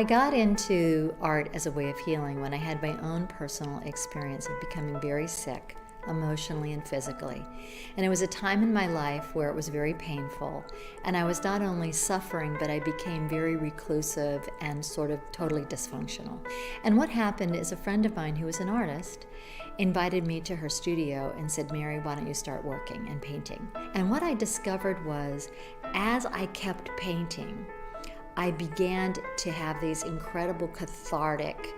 I got into art as a way of healing when I had my own personal experience of becoming very sick, emotionally and physically. And it was a time in my life where it was very painful, and I was not only suffering, but I became very reclusive and sort of totally dysfunctional. And what happened is a friend of mine who was an artist invited me to her studio and said, "Mary, why don't you start working and painting?" And what I discovered was, as I kept painting, I began to have these incredible cathartic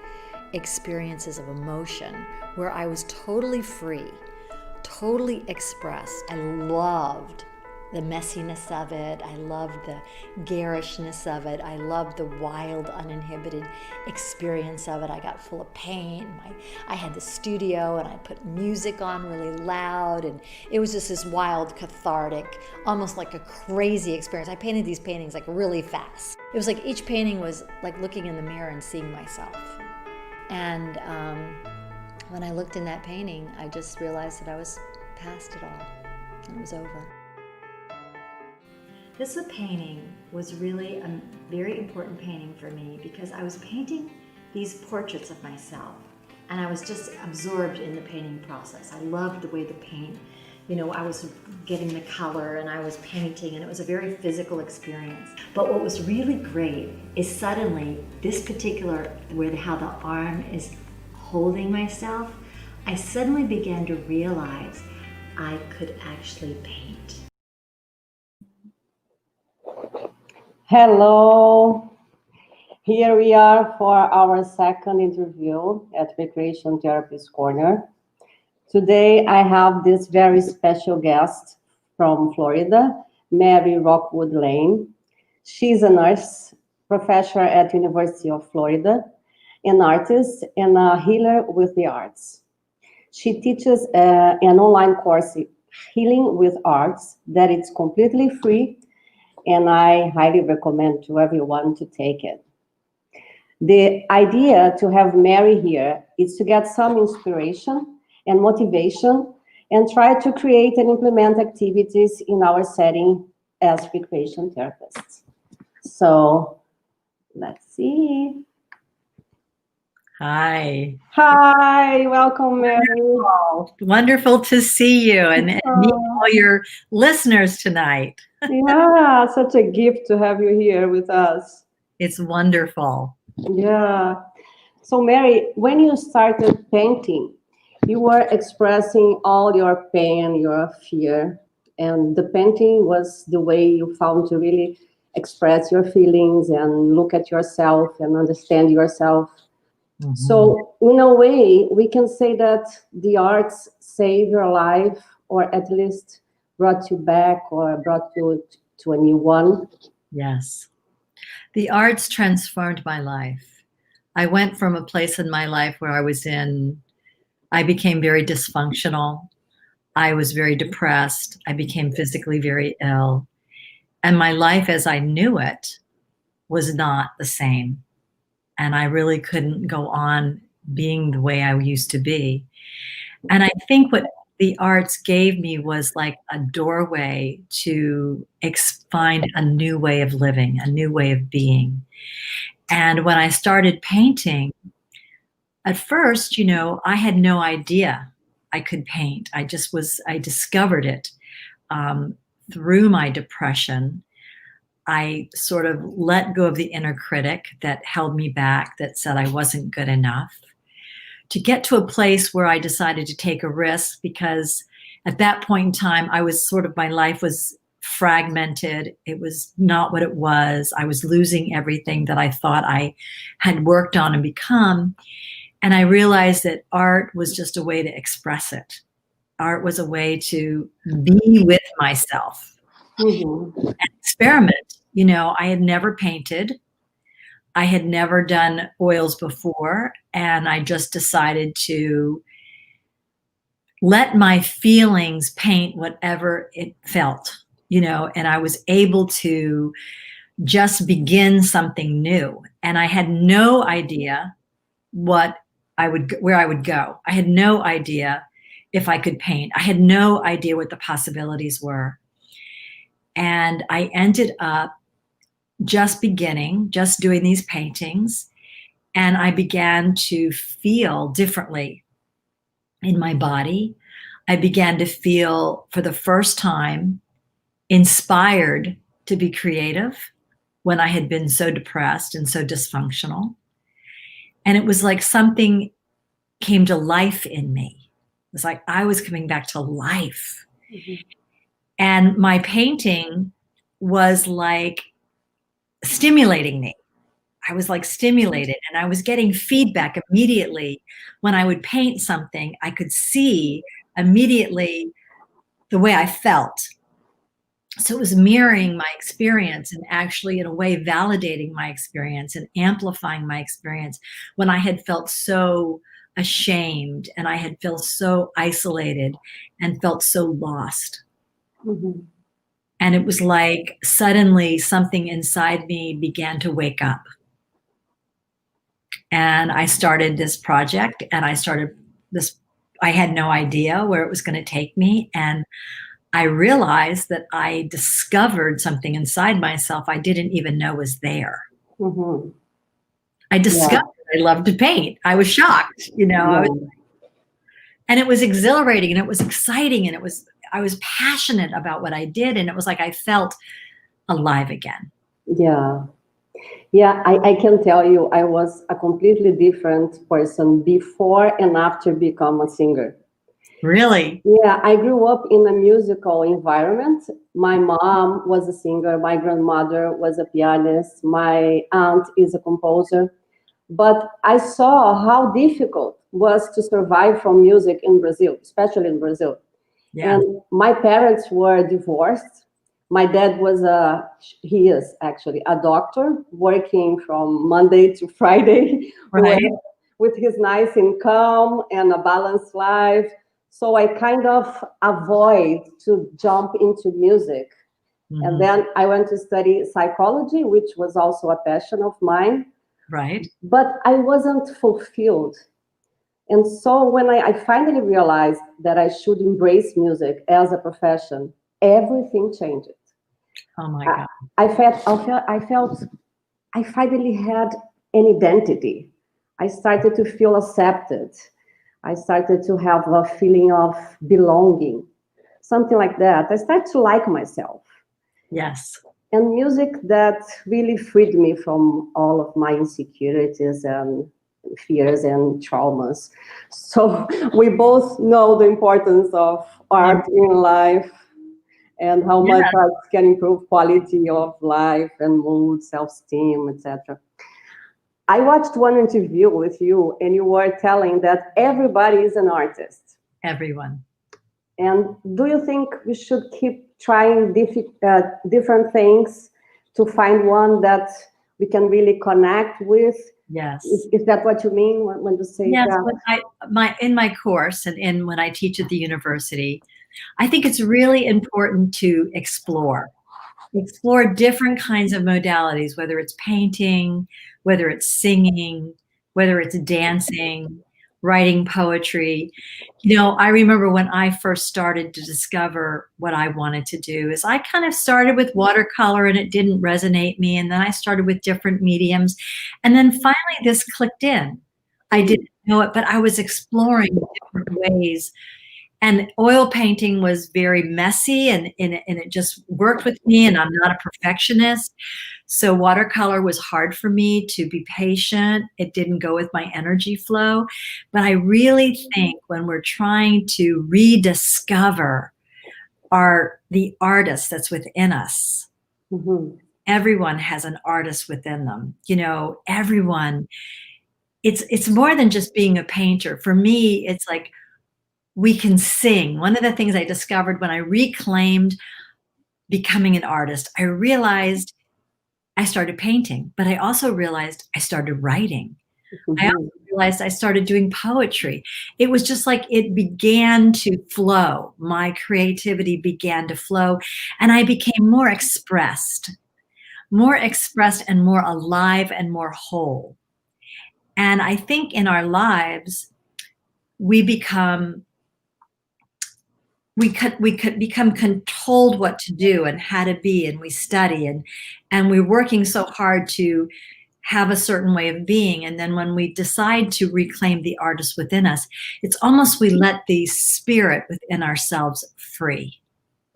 experiences of emotion where I was totally free, totally expressed. I loved the messiness of it. I loved the garishness of it. I loved the wild, uninhibited experience of it. I got full of paint. I had the studio and I put music on really loud, and it was just this wild, cathartic, almost like a crazy experience. I painted these paintings like really fast. It was like each painting was like looking in the mirror and seeing myself. And when I looked in that painting, I just realized that I was past it all and it was over. This painting was really a very important painting for me because I was painting these portraits of myself and I was just absorbed in the painting process. I loved the way the paint, I was getting the color and I was painting, and it was a very physical experience. But what was really great is suddenly this particular, how the arm is holding myself, I suddenly began to realize I could actually paint. Hello, here we are for our second interview at Recreation Therapist Corner. Today I have this very special guest from Florida, Mary Rockwood Lane. She's a nurse, professor at University of Florida, an artist and a healer with the arts. She teaches an online course, Healing with Arts, that is completely free, and I highly recommend to everyone to take it. The idea to have Mary here is to get some inspiration and motivation and try to create and implement activities in our setting as recreation therapists. So let's see. Hi. Hi, welcome, Mary. Wonderful to see you and meet all your listeners tonight. Yeah, such a gift to have you here with us. It's wonderful. Yeah. So, Mary, when you started painting, you were expressing all your pain, your fear, and the painting was the way you found to really express your feelings and look at yourself and understand yourself. Mm-hmm. So, in a way, we can say that the arts saved your life, or at least brought you back or brought you to a new one. Yes. The arts transformed my life. I went from a place in my life where I became very dysfunctional. I was very depressed. I became physically very ill. And my life as I knew it was not the same. And I really couldn't go on being the way I used to be. And I think what the arts gave me was like a doorway to find a new way of living, a new way of being. And when I started painting, at first, I had no idea I could paint. I discovered it through my depression. I sort of let go of the inner critic that held me back, that said I wasn't good enough, to get to a place where I decided to take a risk, because at that point in time, my life was fragmented. It was not what it was. I was losing everything that I thought I had worked on and become. And I realized that art was just a way to express it. Art was a way to be with myself and experiment. I had never painted. I had never done oils before, and I just decided to let my feelings paint whatever it felt, and I was able to just begin something new. And I had no idea where I would go. I had no idea if I could paint. I had no idea what the possibilities were. And I ended up just beginning, just doing these paintings, and I began to feel differently in my body. I began to feel for the first time inspired to be creative when I had been so depressed and so dysfunctional. And it was like something came to life in me. It was like I was coming back to life. Mhm. And my painting was like stimulating me. I was like stimulated, and I was getting feedback immediately. When I would paint something, I could see immediately the way I felt. So it was mirroring my experience and actually, in a way, validating my experience and amplifying my experience when I had felt so ashamed and I had felt so isolated and felt so lost. Mhm. And it was like suddenly something inside me began to wake up. And I started this project, and I started this. I had no idea where it was going to take me. And I realized that I discovered something inside myself I didn't even know was there. Mhm. I Yeah, discovered I loved to paint. I was shocked, yeah, and it was exhilarating and it was exciting and I was passionate about what I did. And it was like I felt alive again. yeah. Yeah, I can tell you, I was a completely different person before and after become a singer. Really? Yeah, I grew up in a musical environment. My mom was a singer, my grandmother was a pianist, my aunt is a composer. But I saw how difficult was to survive from music in Brazil, especially in Brazil. Yes. And my parents were divorced. My dad was he is actually a doctor working from Monday to Friday with, Right. with his nice income and a balanced life. So I kind of avoid to jump into music. And Hmm. then I went to study psychology, which was also a passion of mine, Right. but I wasn't fulfilled. And so when I finally realized that I should embrace music as a profession, everything changed. Oh my I, God. I finally had an identity. I started to feel accepted. I started to have a feeling of belonging, something like that. I started to like myself. Yes. And music that really freed me from all of my insecurities and fears and traumas. So we both know the importance of Yeah. art in life and how much Yeah. art can improve quality of life and mood, self-esteem, etc. I watched one interview with you and you were telling that everybody is an artist. Everyone. And do you think we should keep trying different things to find one that we can really connect with? Yes. Is that what you mean when you say Yes. that? When in my course and when I teach at the university, I think it's really important to explore different kinds of modalities, whether it's painting, whether it's singing, whether it's dancing, writing poetry. I remember when I first started to discover what I wanted to do is I kind of started with watercolor and it didn't resonate me. And then I started with different mediums. And then finally this clicked in. I Mhm. didn't know it, but I was exploring different ways, and oil painting was very messy and it just worked with me, and I'm not a perfectionist. So watercolor was hard for me to be patient. It didn't go with my energy flow. But I really think when we're trying to rediscover the artist that's within us, Mhm. everyone has an artist within them. Everyone, it's more than just being a painter. For me, it's like we can sing. One of the things I discovered when I reclaimed becoming an artist, I realized I started painting, but I also realized I started writing. I also Mhm. realized I started doing poetry. It was just like it began to flow. My creativity began to flow, and I became more expressed and more alive and more whole. And I think in our lives, we become we could become told what to do and how to be, and we study and we're working so hard to have a certain way of being. And then when we decide to reclaim the artist within us, it's almost we let the spirit within ourselves free.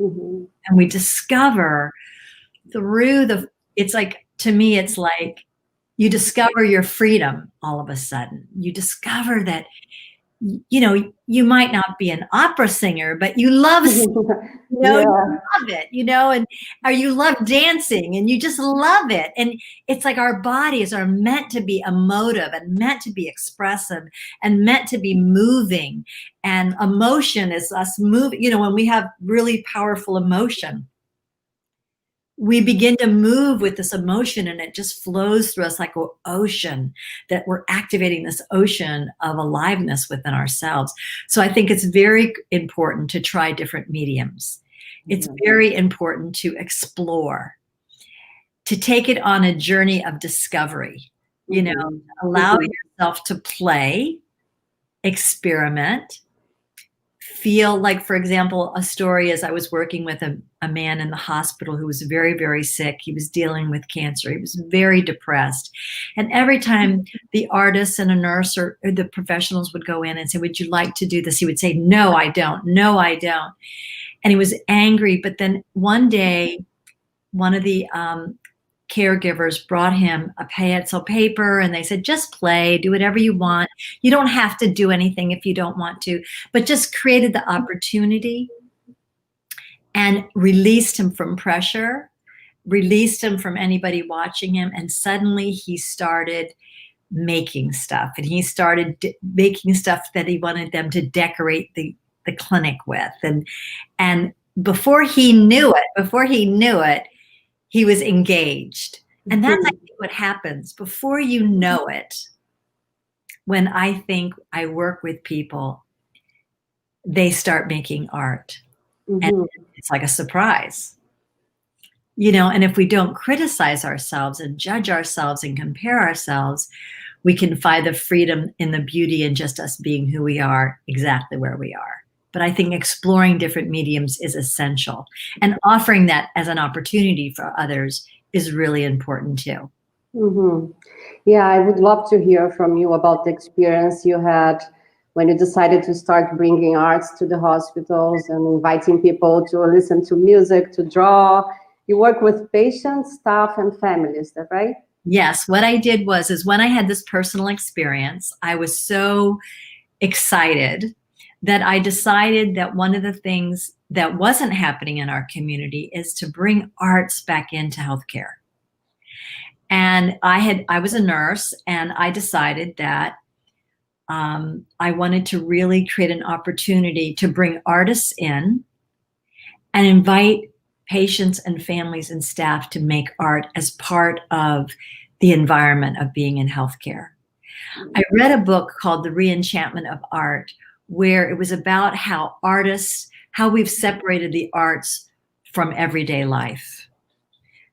Mm-hmm. And we discover through it's like, to me, it's like you discover your freedom all of a sudden. You discover that, you might not be an opera singer, but you love Yeah. you love it, or you love dancing and you just love it. And it's like our bodies are meant to be emotive and meant to be expressive and meant to be moving. And emotion is us moving. When we have really powerful emotion, we begin to move with this emotion and it just flows through us like an ocean, that we're activating this ocean of aliveness within ourselves. So I think it's very important to try different mediums. It's very important to explore, to take it on a journey of discovery, allow yourself to play, experiment, feel like, for example, a story is I was working with a man in the hospital who was very, very sick. He was dealing with cancer. He was very depressed. And every time the artist and a nurse or the professionals would go in and say, would you like to do this? He would say, no, I don't. No, I don't. And he was angry. But then one day, one of the caregivers brought him a pencil paper and they said, just play, do whatever you want. You don't have to do anything if you don't want to, but just created the opportunity and released him from pressure, released him from anybody watching him. And suddenly he started making stuff, and he started making stuff that he wanted them to decorate the clinic with. And before he knew it, he was engaged. And that's, I think, what happens before you know it. When I think I work with people, they start making art. And it's like a surprise. And if we don't criticize ourselves and judge ourselves and compare ourselves, we can find the freedom in the beauty in just us being who we are, exactly where we are. But I think exploring different mediums is essential, and offering that as an opportunity for others is really important too. Yeah, I would love to hear from you about the experience you had when you decided to start bringing arts to the hospitals and inviting people to listen to music, to draw. You work with patients, staff, and families, is that right? Yes. What I did is when I had this personal experience, I was so excited that I decided that one of the things that wasn't happening in our community is to bring arts back into healthcare. And I was a nurse, and I decided that I wanted to really create an opportunity to bring artists in and invite patients and families and staff to make art as part of the environment of being in healthcare. I read a book called The Reenchantment of Art, where it was about how we've separated the arts from everyday life,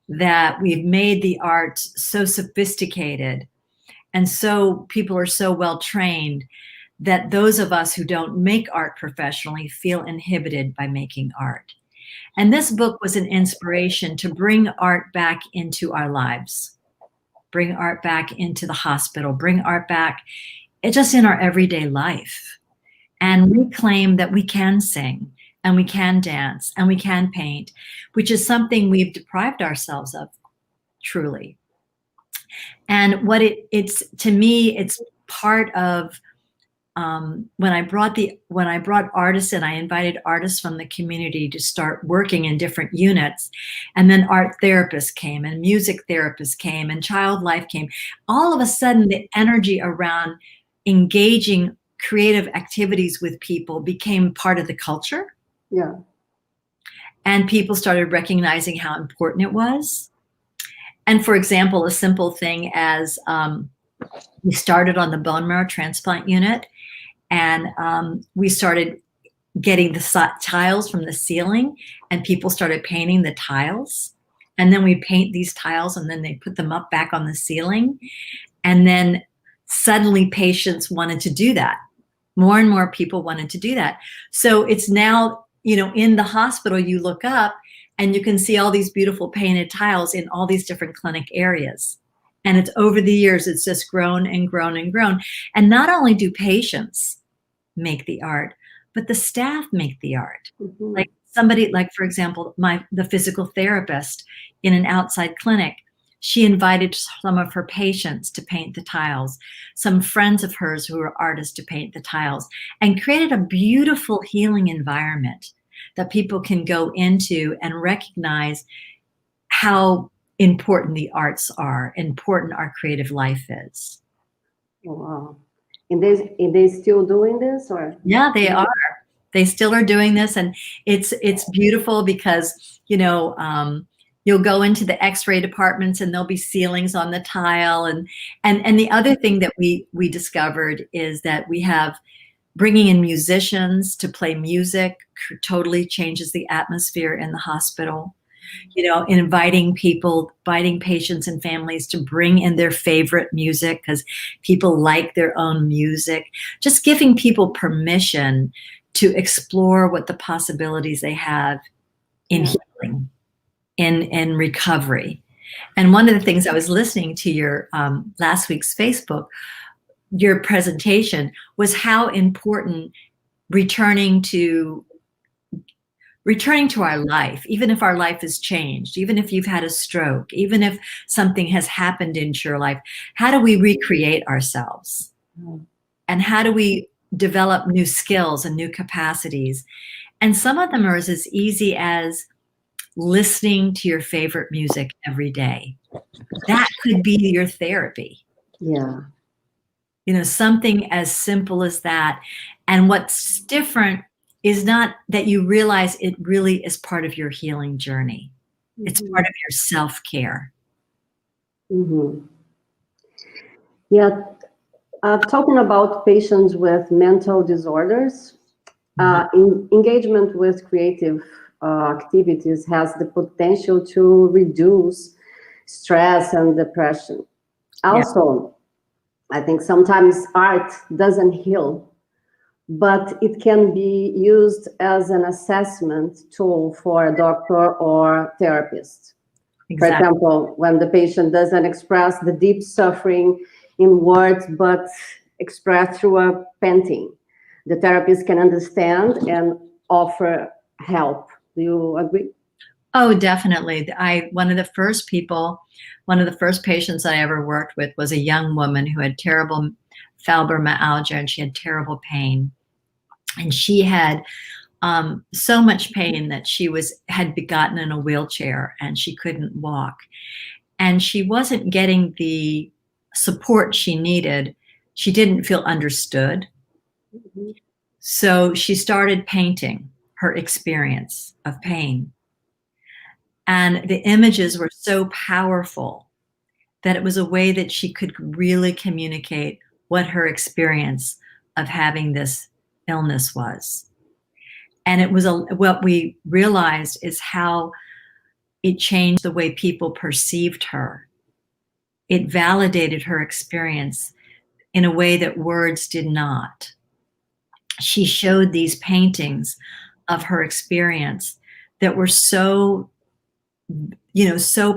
that we've made the arts so sophisticated and so people are so well trained that those of us who don't make art professionally feel inhibited by making art. And this book was an inspiration to bring art back into our lives, bring art back into the hospital, bring art back just in our everyday life, and reclaim that we can sing and we can dance and we can paint, which is something we've deprived ourselves of, truly. And what it's to me, it's part of when I brought artists in, I invited artists from the community to start working in different units, and then art therapists came, and music therapists came, and child life came. All of a sudden, the energy around engaging creative activities with people became part of the culture. Yeah. And people started recognizing how important it was. And for example, a simple thing as we started on the bone marrow transplant unit, and we started getting the tiles from the ceiling, and people started painting the tiles. And then we paint these tiles, and then they put them up back on the ceiling. And then suddenly patients wanted to do that. More and more people wanted to do that. So it's now in the hospital, you look up and you can see all these beautiful painted tiles in all these different clinic areas. And it's over the years, it's just grown and grown and grown. And not only do patients make the art, but the staff make the art. Mhm. Like somebody, like for example, the physical therapist in an outside clinic, she invited some of her patients to paint the tiles, some friends of hers who are artists to paint the tiles, and created a beautiful healing environment that people can go into and recognize how important the arts are, important our creative life is. Oh, wow. And they still doing this, or? Yeah, they are. They still are doing this, and it's beautiful because you'll go into the X-ray departments and there'll be ceilings on the tile, and the other thing that we discovered is that we have bringing in musicians to play music totally changes the atmosphere in the hospital. Inviting patients and families to bring in their favorite music because people like their own music. Just giving people permission to explore what the possibilities they have in healing, in recovery. And one of the things, I was listening to your last week's Facebook, your presentation, was how important returning to our life, even if our life has changed, even if you've had a stroke, even if something has happened into your life, how do we recreate ourselves? And how do we develop new skills and new capacities? And some of them are as easy as listening to your favorite music every day. That could be your therapy. Yeah. Something as simple as that. And what's different is not that you realize it really is part of your healing journey. Mm-hmm. It's part of your self-care. Mm-hmm. Yeah. Talking about patients with mental disorders, engagement with creative activities has the potential to reduce stress and depression. Also, I think sometimes art doesn't heal, but it can be used as an assessment tool for a doctor or therapist. Exactly. For example, when the patient doesn't express the deep suffering in words, but expressed through a painting, the therapist can understand and offer help. Do you agree? Oh, definitely. One of the first patients I ever worked with was a young woman who had terrible fibromyalgia, and she had terrible pain. And she had so much pain that she had gotten in a wheelchair and she couldn't walk. And she wasn't getting the support she needed. She didn't feel understood. Mm-hmm. So she started painting her experience of pain. And the images were so powerful that it was a way that she could really communicate what her experience of having this illness was. And it was what we realized is how it changed the way people perceived her. It validated her experience in a way that words did not. She showed these paintings of her experience that were so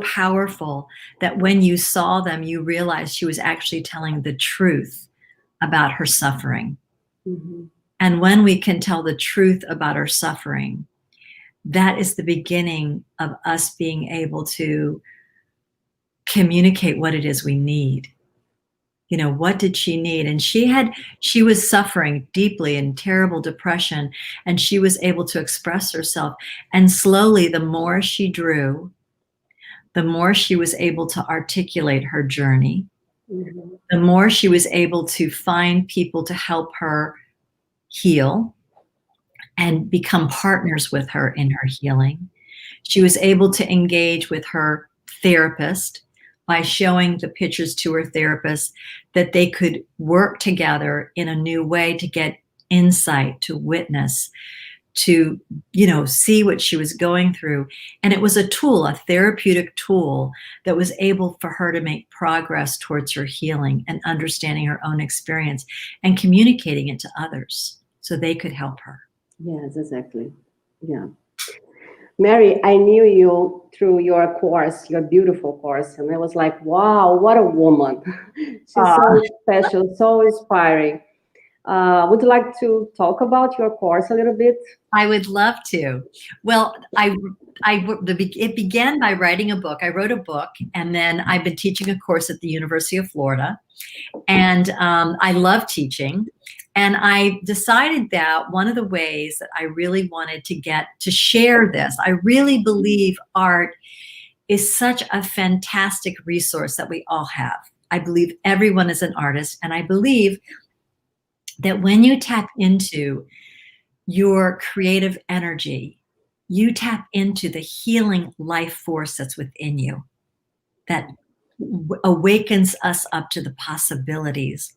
powerful that when you saw them, you realized she was actually telling the truth about her suffering. Mm-hmm. And when we can tell the truth about our suffering, that is the beginning of us being able to communicate what it is we need. What did she need? And she was suffering deeply in terrible depression, and she was able to express herself. And slowly, the more she drew, the more she was able to articulate her journey, mm-hmm. the more she was able to find people to help her heal and become partners with her in her healing. She was able to engage with her therapist by showing the pictures to her therapist that they could work together in a new way to get insight, to witness, to see what she was going through. And it was a tool, a therapeutic tool that was able for her to make progress towards her healing and understanding her own experience and communicating it to others so they could help her. Yes, exactly. Yeah. Mary, I knew you through your course, your beautiful course, and I was like, wow, what a woman. She's so Aw. special, so inspiring. Would you like to talk about your course a little bit? I would love to. Well, it began by writing a book. I wrote a book, and then I've been teaching a course at the University of Florida, and I love teaching. And I decided that one of the ways that I really wanted to get to share this, I really believe art is such a fantastic resource that we all have. I believe everyone is an artist, and I believe that when you tap into your creative energy, you tap into the healing life force that's within you that awakens us up to the possibilities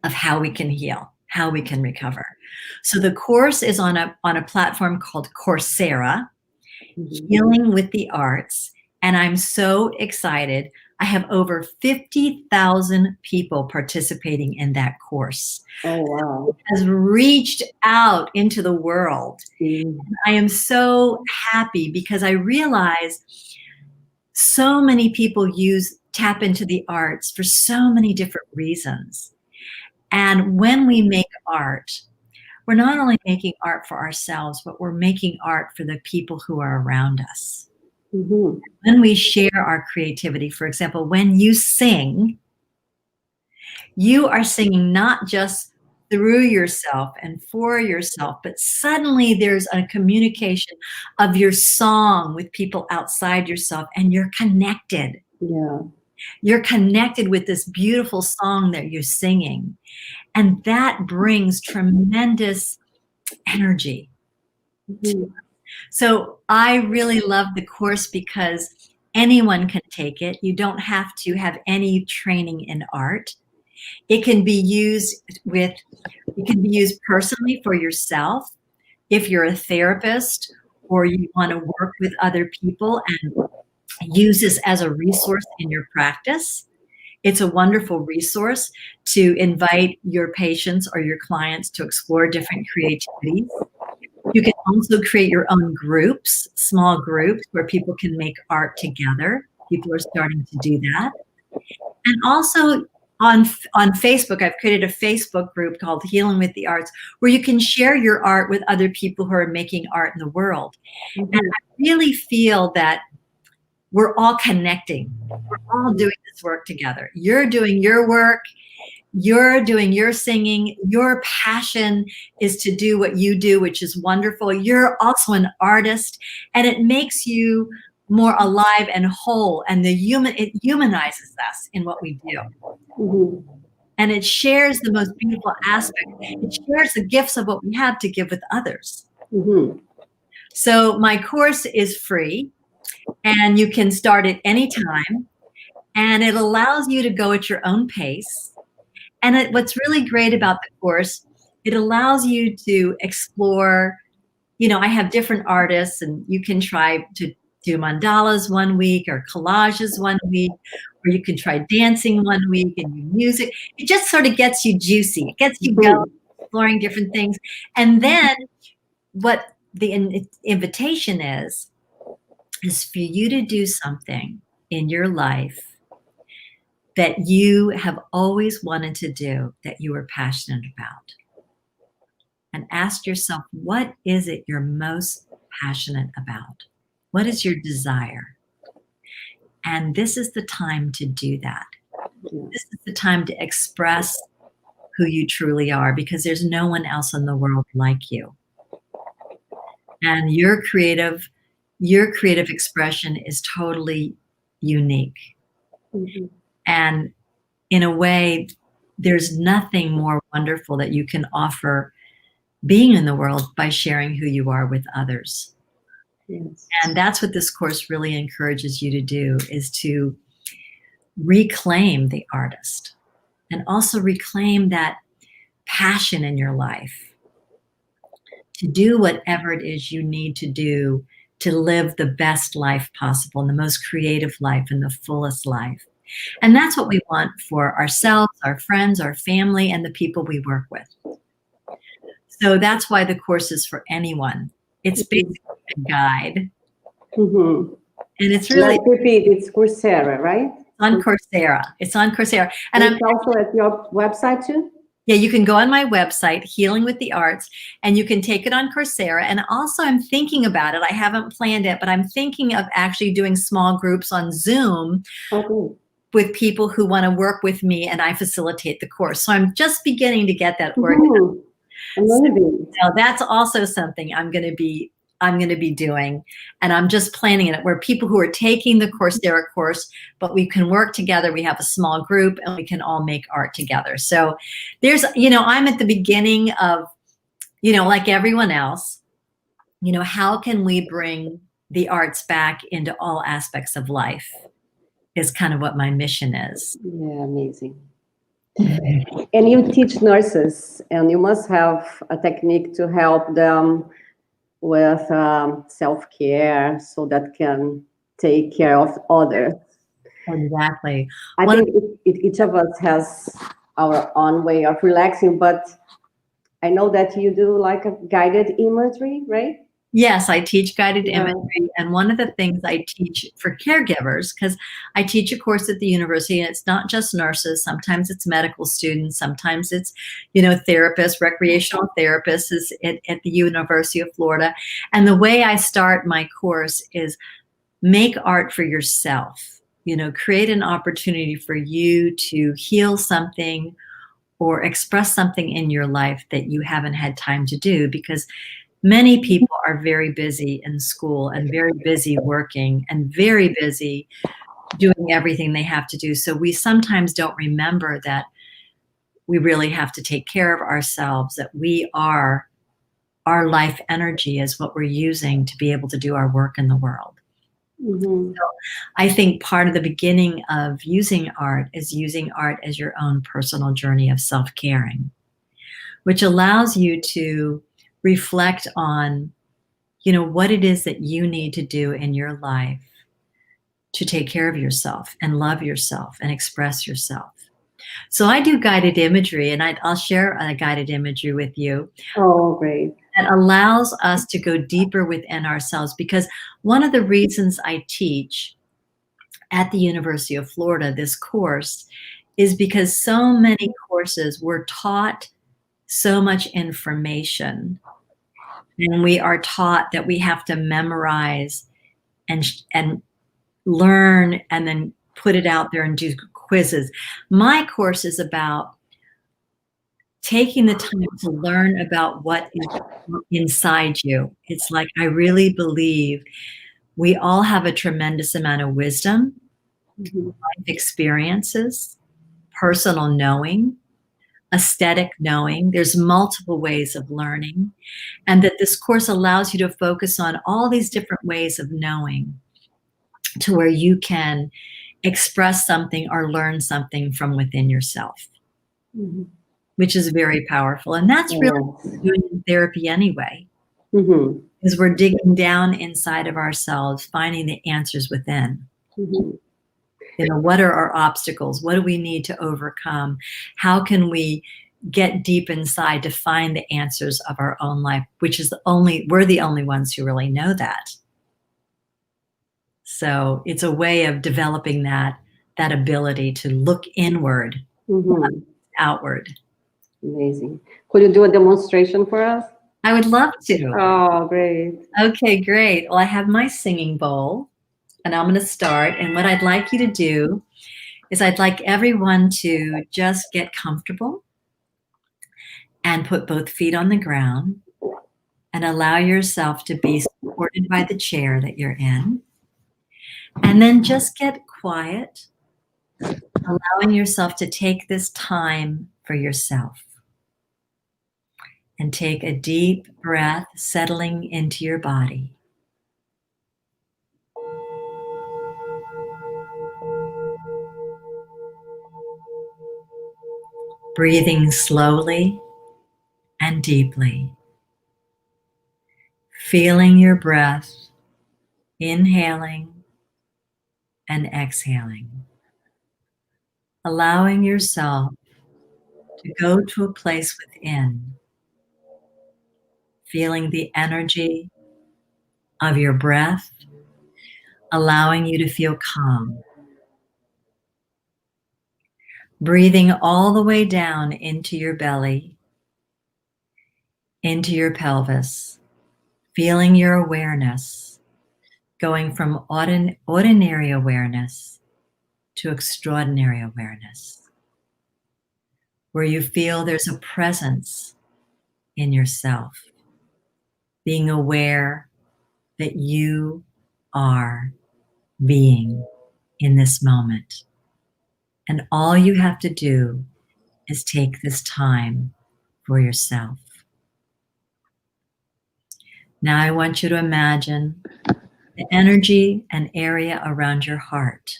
of how we can heal, how we can recover. So the course is on a platform called Coursera, Mhm. Healing with the Arts, and I'm so excited. I have over 50,000 people participating in that course. Oh, wow. It has reached out into the world. Mm. I am so happy because I realize so many people tap into the arts for so many different reasons. And when we make art, we're not only making art for ourselves, but we're making art for the people who are around us. Mhm. When we share our creativity, for example, when you sing, you are singing not just through yourself and for yourself, but suddenly there's a communication of your song with people outside yourself, and you're connected. Yeah. You're connected with this beautiful song that you're singing. And that brings tremendous energy. Mhm. So I really love the course because anyone can take it. You don't have to have any training in art. It can be used personally for yourself if you're a therapist or you want to work with other people and use this as a resource in your practice. It's a wonderful resource to invite your patients or your clients to explore different creativities. You can also create your own groups, small groups where people can make art together. People are starting to do that. And also on Facebook, I've created a Facebook group called Healing with the Arts, where you can share your art with other people who are making art in the world. And Mhm. I really feel that we're all connecting. We're all doing this work together. You're doing your work. You're doing your singing. Your passion is to do what you do, which is wonderful. You're also an artist, and it makes you more alive and whole. And it humanizes us in what we do. Mhm. And it shares the most beautiful aspect. It shares the gifts of what we have to give with others. Mhm. So my course is free, and you can start at any time. And it allows you to go at your own pace. And what's really great about the course, it allows you to explore, I have different artists, and you can try to do mandalas one week or collages one week, or you can try dancing one week and do music. It just sort of gets you juicy. It gets you going, Mhm. exploring different things. And then what the invitation is for you to do something in your life that you have always wanted to do, that you are passionate about. And ask yourself, what is it you're most passionate about? What is your desire? And this is the time to do that. Yeah. This is the time to express who you truly are, because there's no one else in the world like you. And your creative expression is totally unique. Mhm. And in a way, there's nothing more wonderful that you can offer being in the world by sharing who you are with others. Yes. And that's what this course really encourages you to do, is to reclaim the artist and also reclaim that passion in your life to do whatever it is you need to do to live the best life possible and the most creative life and the fullest life. And that's what we want for ourselves, our friends, our family, and the people we work with. So that's why the course is for anyone. It's basically a guide. Mm-hmm. And it's really Let's repeat, it's Coursera, right? on Coursera. It's on Coursera. And And it's also at your website too? yeah, you can go on my website, Healing with the Arts, and you can take it on Coursera. And also, I'm thinking about it. I haven't planned it, but I'm thinking of actually doing small groups on Zoom Okay. with people who want to work with me, and I facilitate the course. So I'm just beginning to get that organized. Mm-hmm. Amazing. So that's also something I'm going to be doing, and I'm just planning it where people who are taking the Coursera course, but we can work together. We have a small group, and we can all make art together. So there's, I'm at the beginning of, like everyone else, how can we bring the arts back into all aspects of life is kind of what my mission is. Yeah, amazing. And you teach nurses, and you must have a technique to help them with self-care so that can take care of others. Exactly. I think each of us has our own way of relaxing, but I know that you do like a guided imagery, right? Yes, I teach guided Yeah. imagery. And one of the things I teach for caregivers, because I teach a course at the university, and it's not just nurses. Sometimes it's medical students. Sometimes it's, therapists, recreational therapists is at the University of Florida. And the way I start my course is make art for yourself. Create an opportunity for you to heal something or express something in your life that you haven't had time to do, because many people are very busy in school and very busy working and very busy doing everything they have to do. So we sometimes don't remember that we really have to take care of ourselves, that our life energy is what we're using to be able to do our work in the world. Mm-hmm. So I think part of the beginning of using art is using art as your own personal journey of self-caring, which allows you to reflect on, what it is that you need to do in your life to take care of yourself and love yourself and express yourself. So I do guided imagery, and I'll share a guided imagery with you Oh, great. that allows us to go deeper within ourselves. Because one of the reasons I teach at the University of Florida this course is because so many courses were taught so much information, and we are taught that we have to memorize and learn and then put it out there and do quizzes. My course is about taking the time to learn about what is inside you. It's like, I really believe we all have a tremendous amount of wisdom, Mm-hmm. life experiences, personal knowing, aesthetic knowing. There's multiple ways of learning, and that this course allows you to focus on all these different ways of knowing to where you can express something or learn something from within yourself, Mm-hmm. which is very powerful. And that's really what Yes. we're doing in therapy anyway, Mm-hmm. is we're digging down inside of ourselves, finding the answers within. Mm-hmm. What are our obstacles? What do we need to overcome? How can we get deep inside to find the answers of our own life, which is we're the only ones who really know that. So it's a way of developing that ability to look inward, Mm-hmm. outward. Amazing. Could you do a demonstration for us? I would love to. Oh, great. Okay, great. Well, I have my singing bowl, and I'm going to start. And what I'd like you to do is I'd like everyone to just get comfortable and put both feet on the ground and allow yourself to be supported by the chair that you're in. And then just get quiet, allowing yourself to take this time for yourself. And take a deep breath, settling into your body. Breathing slowly and deeply. Feeling your breath, inhaling and exhaling. Allowing yourself to go to a place within, feeling the energy of your breath, allowing you to feel calm. Breathing all the way down into your belly, into your pelvis, feeling your awareness going from ordinary awareness to extraordinary awareness, where you feel there's a presence in yourself, being aware that you are being in this moment. And all you have to do is take this time for yourself. Now I want you to imagine the energy and area around your heart,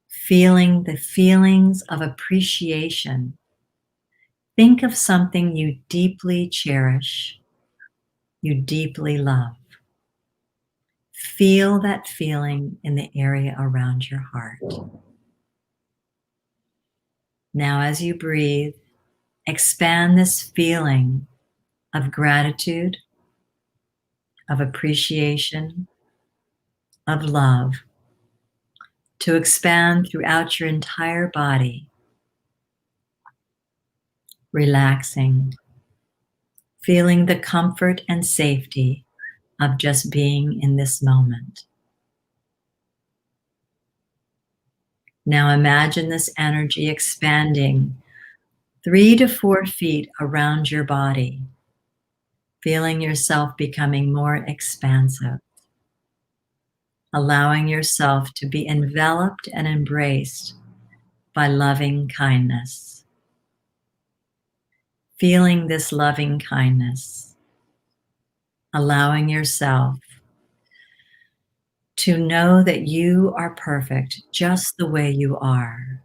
feeling the feelings of appreciation. Think of something you deeply cherish, you deeply love. Feel that feeling in the area around your heart. Now, as you breathe, expand this feeling of gratitude, of appreciation, of love to expand throughout your entire body, relaxing, feeling the comfort and safety of just being in this moment. Now imagine this energy expanding 3 to 4 feet around your body, feeling yourself becoming more expansive, allowing yourself to be enveloped and embraced by loving kindness. Feeling this loving kindness, allowing yourself to know that you are perfect just the way you are.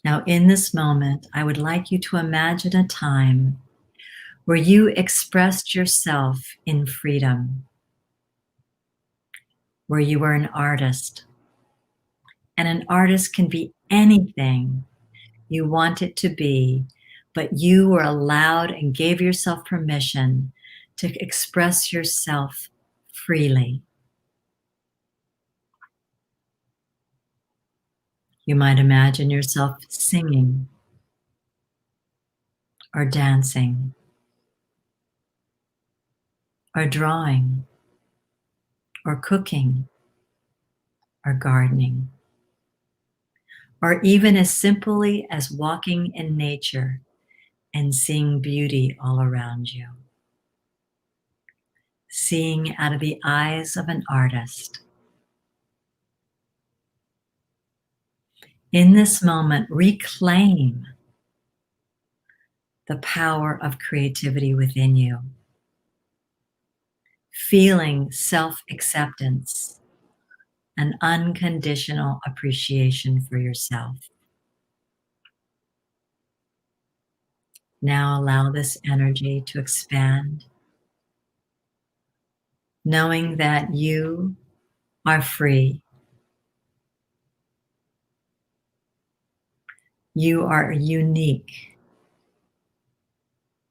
Now, in this moment, I would like you to imagine a time where you expressed yourself in freedom, where you were an artist. And an artist can be anything you want it to be, but you were allowed and gave yourself permission to express yourself freely. You might imagine yourself singing or dancing or drawing or cooking or gardening, or even as simply as walking in nature and seeing beauty all around you. Seeing out of the eyes of an artist. In this moment, reclaim the power of creativity within you. Feeling self-acceptance and unconditional appreciation for yourself. Now allow this energy to expand, knowing that you are free. You are unique.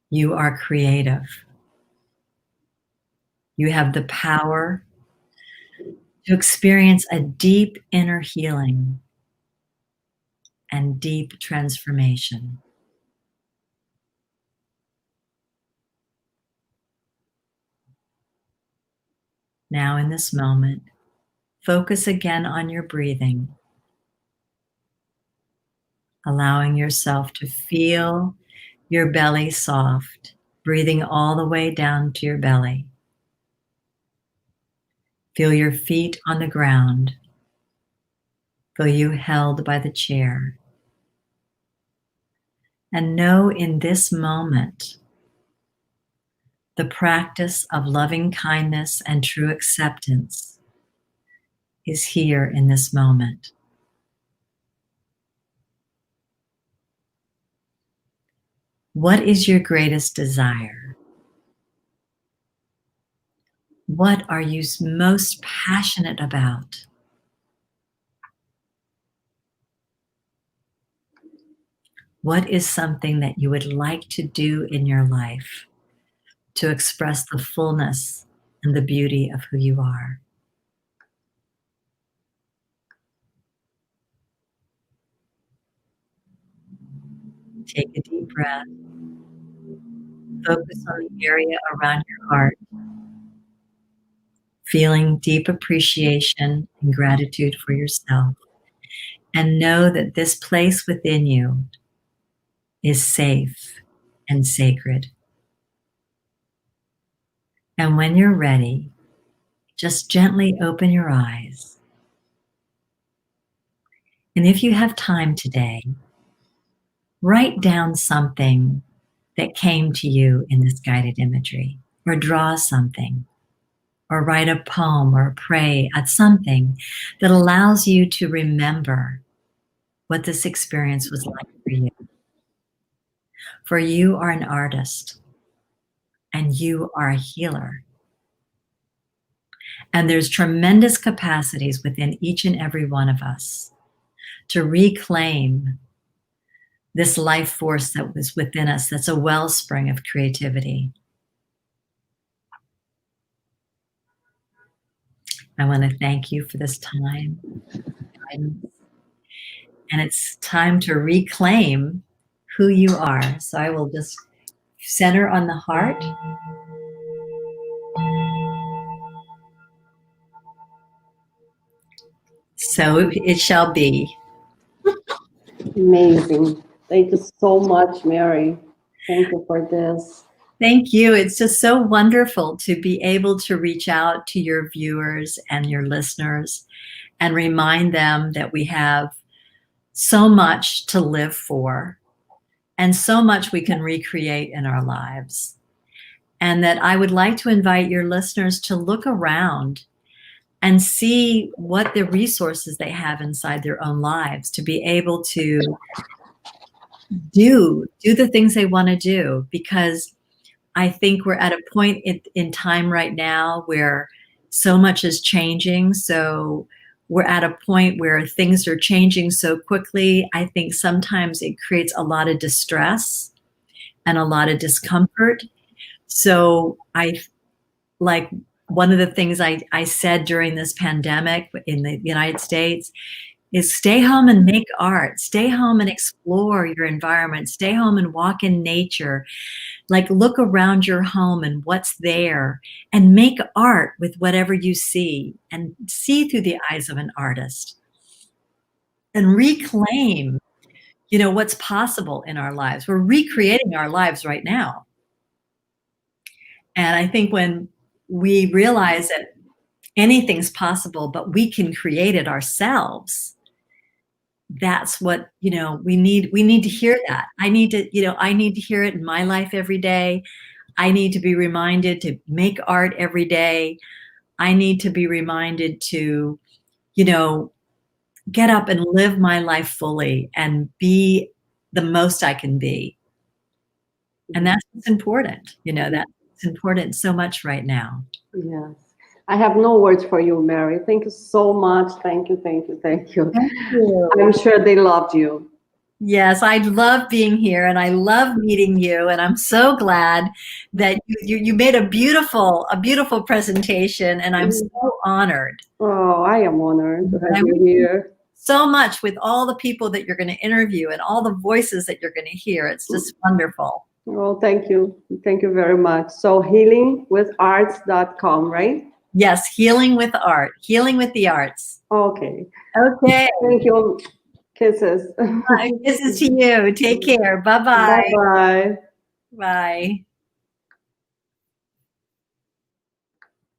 You are creative. You have the power to experience a deep inner healing and deep transformation. Now in this moment, focus again on your breathing, allowing yourself to feel your belly soft, breathing all the way down to your belly. Feel your feet on the ground. Feel you held by the chair. And know in this moment, the practice of loving kindness and true acceptance is here in this moment. What is your greatest desire? What are you most passionate about? What is something that you would like to do in your life to express the fullness and the beauty of who you are? Take a deep breath. Focus on the area around your heart, feeling deep appreciation and gratitude for yourself. And know that this place within you is safe and sacred. And when you're ready, just gently open your eyes. And if you have time today, write down something that came to you in this guided imagery, or draw something, or write a poem or pray at something that allows you to remember what this experience was like for you. For you are an artist and you are a healer. And there's tremendous capacities within each and every one of us to reclaim this life force that was within us, that's a wellspring of creativity. I want to thank you for this time. And it's time to reclaim who you are. So I will just center on the heart. So it shall be. Amazing. Thank you so much, Mary. Thank you for this. Thank you. It's just so wonderful to be able to reach out to your viewers and your listeners and remind them that we have so much to live for and so much we can recreate in our lives. And that I would like to invite your listeners to look around and see what the resources they have inside their own lives to be able to do the things they want to do. Because I think we're at a point in time right now where so much is changing. So we're at a point where things are changing so quickly. I think sometimes it creates a lot of distress and a lot of discomfort. So like one of the things I said during this pandemic in the United States is stay home and make art, stay home and explore your environment, stay home and walk in nature. Like look around your home and what's there and make art with whatever you see and see through the eyes of an artist and reclaim, what's possible in our lives. We're recreating our lives right now. And I think when we realize that anything's possible, but we can create it ourselves, that's what, we need to hear that. I need to hear it in my life every day. I need to be reminded to make art every day. I need to be reminded to, get up and live my life fully and be the most I can be. And that's what's important, that's important so much right now. Yes. I have no words for you, Mary. Thank you so much. Thank you, thank you, thank you. Thank you. I'm sure they loved you. Yes, I love being here and I love meeting you. And I'm so glad that you made a beautiful presentation, and I'm so honored. Oh, I am honored to have you here. So much with all the people that you're going to interview and all the voices that you're going to hear. It's just wonderful. Well, thank you. Thank you very much. So healingwitharts.com, right? Yes, healing with art, healing with the arts. Okay. Okay. Thank you. Kisses. Kisses to you. Take care. Bye-bye. Bye-bye. Bye.